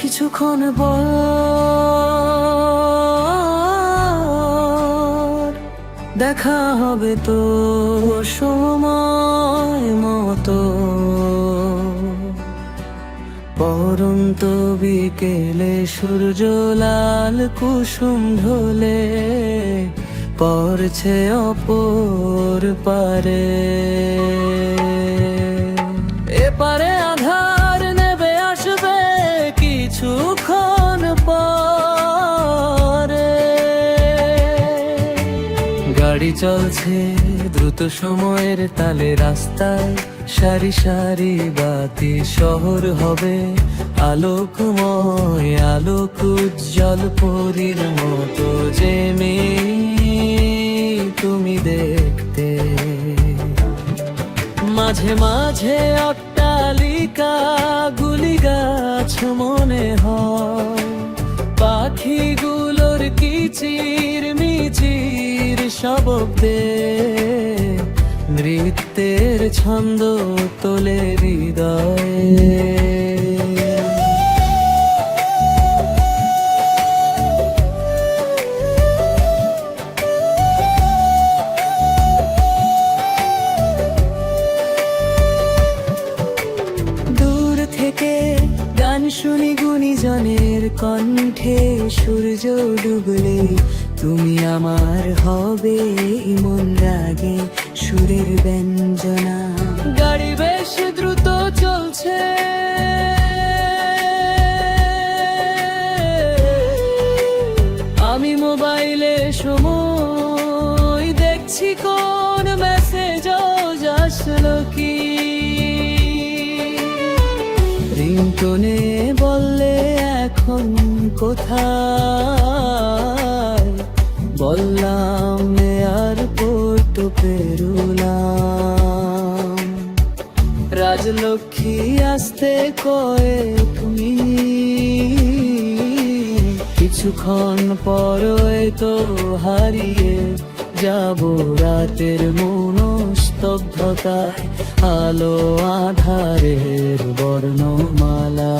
কিছুক্ষণ পর দেখা হবে তো সময় মতো। পরন্ত বিকেলে সূর্য লাল কুসুম ঢলে পড়ছে অপর পারে। এপারে আধার নেবে আসবে কিছুক্ষণ পরে। গাড়ি চলছে দ্রুত সময়ের তালে রাস্তায়, সারি সারি বাতি, শহর হবে আলোকময়, আলোক উজ্জ্বল পরীর মতো যে তুমি দেখতে। মাঝে মাঝে অট্টালিকা গুলি গাছ মনে হয়, পাখিগুলোর কিচির মিচির শব্দে নৃত্যের ছন্দ তোলে হৃদয়ে। দূর থেকে গান শুনি গুণীজনের কণ্ঠে, সূর্য ডুবলে তুমি আমার হবে মন রাগে সুরের ব্যঞ্জনা। গাড়ি বেশ দ্রুত চলছে, আমি মোবাইলে সময় দেখছি কোন মেসেজ আসলো কি। রিংটোনে বললে এখন কোথায়, বললাম এয়ারপোর্ট পেরুলাম। রাজলক্ষ্মী আসতে কয়ে তুমি, কিছুক্ষণ পরে তো হারিয়ে যাব রাতের মনস্তব্ধতায়, আলো আধারের বর্ণমালা।